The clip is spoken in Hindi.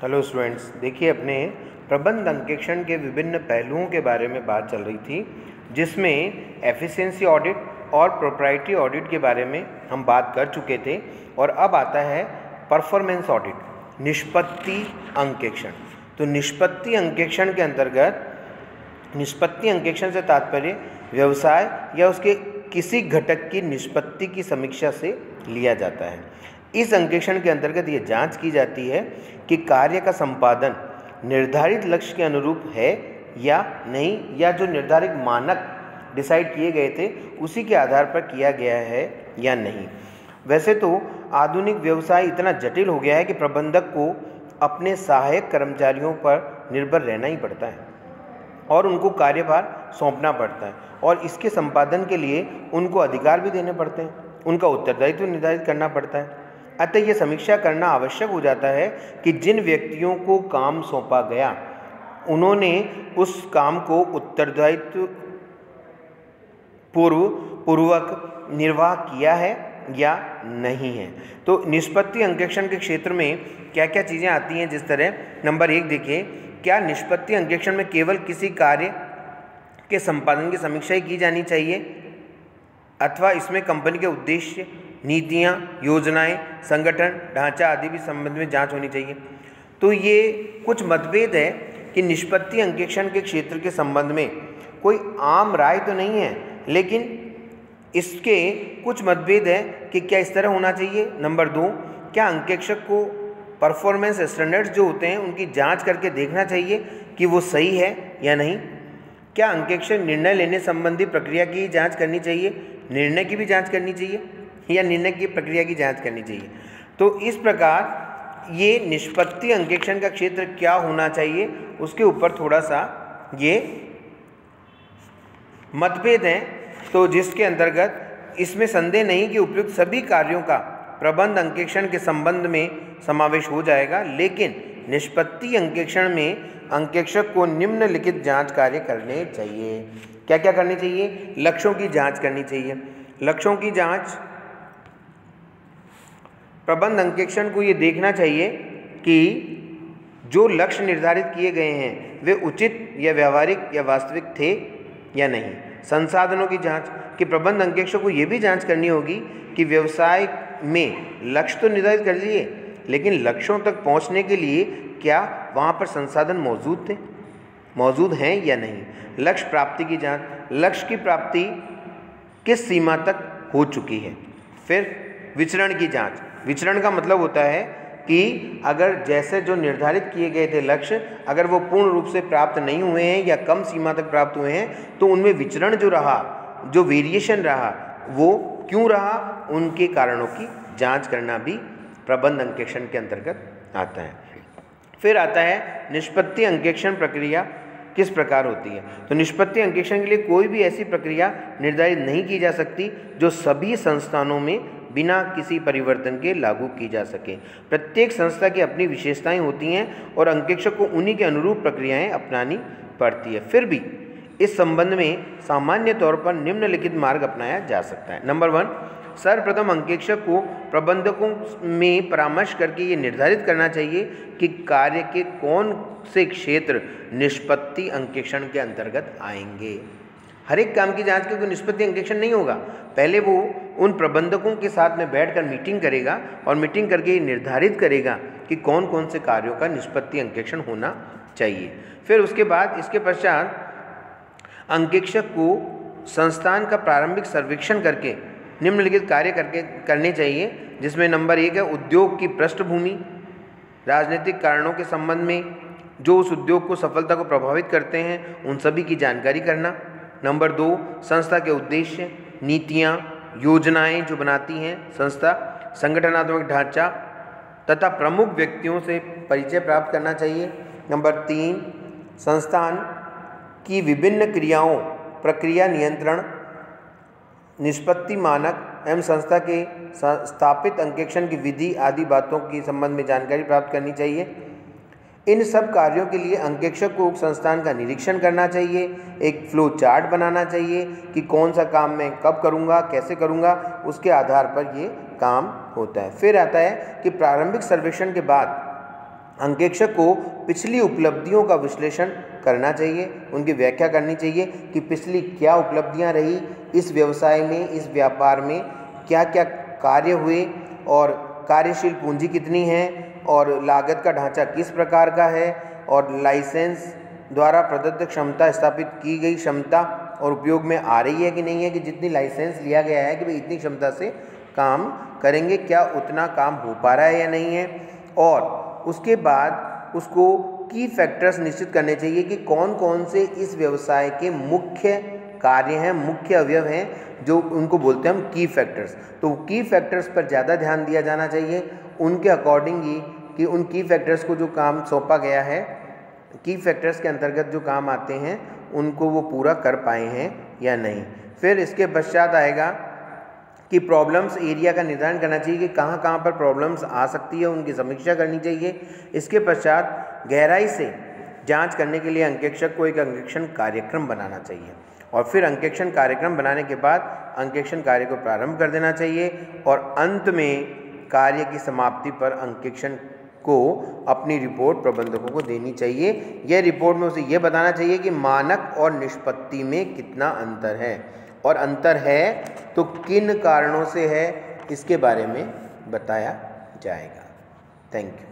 हेलो स्टूडेंट्स, देखिए अपने प्रबंध अंकेक्षण के विभिन्न पहलुओं के बारे में बात चल रही थी, जिसमें एफिशिएंसी ऑडिट और प्रोप्राइटरी ऑडिट के बारे में हम बात कर चुके थे। और अब आता है परफॉर्मेंस ऑडिट, निष्पत्ति अंकेक्षण। तो निष्पत्ति अंकेक्षण के अंतर्गत निष्पत्ति अंकेक्षण से तात्पर्य व्यवसाय या उसके किसी घटक की निष्पत्ति की समीक्षा से लिया जाता है। इस अंकेक्षण के अंतर्गत ये जांच की जाती है कि कार्य का संपादन निर्धारित लक्ष्य के अनुरूप है या नहीं, या जो निर्धारित मानक डिसाइड किए गए थे उसी के आधार पर किया गया है या नहीं। वैसे तो आधुनिक व्यवसाय इतना जटिल हो गया है कि प्रबंधक को अपने सहायक कर्मचारियों पर निर्भर रहना ही पड़ता है और उनको कार्यभार सौंपना पड़ता है, और इसके संपादन के लिए उनको अधिकार भी देने पड़ते हैं, उनका उत्तरदायित्व निर्धारित करना पड़ता है। अतः यह समीक्षा करना आवश्यक हो जाता है कि जिन व्यक्तियों को काम सौंपा गया उन्होंने उस काम को उत्तरदायित्व पूर्वक निर्वाह किया है या नहीं है। तो निष्पत्ति अंकेक्षण के क्षेत्र में क्या क्या चीज़ें आती हैं, जिस तरह नंबर 1 देखिए, क्या निष्पत्ति अंकेक्षण में केवल किसी कार्य के संपादन की समीक्षा ही की जानी चाहिए अथवा इसमें कंपनी के उद्देश्य, नीतियाँ, योजनाएं, संगठन, ढांचा आदि भी संबंध में जांच होनी चाहिए। तो ये कुछ मतभेद है कि निष्पत्ति अंकेक्षण के क्षेत्र के संबंध में कोई आम राय तो नहीं है, लेकिन इसके कुछ मतभेद है कि क्या इस तरह होना चाहिए। नंबर 2, क्या अंकेक्षक को परफॉर्मेंस स्टैंडर्ड्स जो होते हैं उनकी जांच करके देखना चाहिए कि वो सही है या नहीं। क्या अंकेक्षक निर्णय लेने संबंधी प्रक्रिया की जांच करनी चाहिए, निर्णय की भी जांच करनी चाहिए, या निर्णय की प्रक्रिया की जांच करनी चाहिए। तो इस प्रकार ये निष्पत्ति अंकेक्षण का क्षेत्र क्या होना चाहिए उसके ऊपर थोड़ा सा ये मतभेद हैं। तो जिसके अंतर्गत इसमें संदेह नहीं कि उपयुक्त सभी कार्यों का प्रबंध अंकेक्षण के संबंध में समावेश हो जाएगा, लेकिन निष्पत्ति अंकेक्षण में अंकेक्षक को निम्नलिखित जांच कार्य करने चाहिए। क्या क्या करने चाहिए? लक्ष्यों की जांच करनी चाहिए। लक्ष्यों की जांच, प्रबंध अंकेक्षण को ये देखना चाहिए कि जो लक्ष्य निर्धारित किए गए हैं वे उचित या व्यावहारिक या वास्तविक थे या नहीं। संसाधनों की जांच, कि प्रबंध अंकेक्षक को ये भी जांच करनी होगी कि व्यवसाय में लक्ष्य तो निर्धारित कर लिए, लेकिन लक्ष्यों तक पहुंचने के लिए क्या वहां पर संसाधन मौजूद हैं या नहीं। लक्ष्य प्राप्ति की जांच, लक्ष्य की प्राप्ति किस सीमा तक हो चुकी है। फिर विचरण की जांच, विचरण का मतलब होता है कि अगर जैसे जो निर्धारित किए गए थे लक्ष्य, अगर वो पूर्ण रूप से प्राप्त नहीं हुए हैं या कम सीमा तक प्राप्त हुए हैं तो उनमें विचरण जो रहा, जो वेरिएशन रहा, वो क्यों रहा, उनके कारणों की जांच करना भी प्रबंध अंकेक्षण के अंतर्गत आता है। फिर आता है निष्पत्ति अंकेक्षण प्रक्रिया किस प्रकार होती है। तो निष्पत्ति अंकेक्षण के लिए कोई भी ऐसी प्रक्रिया निर्धारित नहीं की जा सकती जो सभी संस्थानों में बिना किसी परिवर्तन के लागू की जा सके। प्रत्येक संस्था की अपनी विशेषताएं होती हैं और अंकेक्षक को उन्हीं के अनुरूप प्रक्रियाएं अपनानी पड़ती है। फिर भी इस संबंध में सामान्य तौर पर निम्नलिखित मार्ग अपनाया जा सकता है। नंबर 1, सर्वप्रथम अंकेक्षक को प्रबंधकों में परामर्श करके ये निर्धारित करना चाहिए कि कार्य के कौन से क्षेत्र निष्पत्ति अंकेक्षण के अंतर्गत आएंगे। हर एक काम की जांच के कोई निष्पत्ति अंकेक्षण नहीं होगा। पहले वो उन प्रबंधकों के साथ में बैठकर मीटिंग करेगा और मीटिंग करके ये निर्धारित करेगा कि कौन कौन से कार्यों का निष्पत्ति अंकेक्षण होना चाहिए। फिर उसके बाद इसके पश्चात अंकेक्षक को संस्थान का प्रारंभिक सर्वेक्षण करके निम्नलिखित कार्य करने चाहिए, जिसमें नंबर 1 है उद्योग की पृष्ठभूमि, राजनीतिक कारणों के संबंध में जो उस उद्योग को सफलता को प्रभावित करते हैं उन सभी की जानकारी करना। नंबर 2, संस्था के उद्देश्य, नीतियाँ, योजनाएं जो बनाती हैं संस्था, संगठनात्मक ढांचा तथा प्रमुख व्यक्तियों से परिचय प्राप्त करना चाहिए। नंबर 3, संस्थान की विभिन्न क्रियाओं, प्रक्रिया नियंत्रण, निष्पत्ति मानक एवं संस्था के स्थापित अंकेक्षण की विधि आदि बातों के संबंध में जानकारी प्राप्त करनी चाहिए। इन सब कार्यों के लिए अंकेक्षक को संस्थान का निरीक्षण करना चाहिए, एक फ्लो चार्ट बनाना चाहिए कि कौन सा काम मैं कब करूँगा, कैसे करूँगा, उसके आधार पर ये काम होता है। फिर आता है कि प्रारंभिक सर्वेक्षण के बाद अंकेक्षक को पिछली उपलब्धियों का विश्लेषण करना चाहिए, उनकी व्याख्या करनी चाहिए कि पिछली क्या उपलब्धियां रही इस व्यवसाय में, इस व्यापार में क्या क्या कार्य हुए और कार्यशील पूंजी कितनी है और लागत का ढांचा किस प्रकार का है और लाइसेंस द्वारा प्रदत्त क्षमता, स्थापित की गई क्षमता और उपयोग में आ रही है कि नहीं है, कि जितनी लाइसेंस लिया गया है कि भाई इतनी क्षमता से काम करेंगे, क्या उतना काम हो पा रहा है या नहीं है। और उसके बाद उसको की फैक्टर्स निश्चित करने चाहिए कि कौन कौन से इस व्यवसाय के मुख्य कार्य हैं, मुख्य अवयव हैं, जो उनको बोलते हैं हम की फैक्टर्स। तो की फैक्टर्स पर ज़्यादा ध्यान दिया जाना चाहिए, उनके अकॉर्डिंग ही कि उन की फैक्टर्स को जो काम सौंपा गया है, की फैक्टर्स के अंतर्गत जो काम आते हैं उनको वो पूरा कर पाए हैं या नहीं। फिर इसके पश्चात आएगा कि प्रॉब्लम्स एरिया का निर्धारण करना चाहिए कि कहाँ कहाँ पर प्रॉब्लम्स आ सकती है, उनकी समीक्षा करनी चाहिए। इसके पश्चात गहराई से जांच करने के लिए अंकेक्षक को एक अंकेक्षण कार्यक्रम बनाना चाहिए और फिर अंकेक्षण कार्यक्रम बनाने के बाद अंकेक्षण कार्य को प्रारंभ कर देना चाहिए और अंत में कार्य की समाप्ति पर अंकेक्षण को अपनी रिपोर्ट प्रबंधकों को देनी चाहिए। यह रिपोर्ट में उसे यह बताना चाहिए कि मानक और निष्पत्ति में कितना अंतर है और अंतर है तो किन कारणों से है, इसके बारे में बताया जाएगा। Thank you.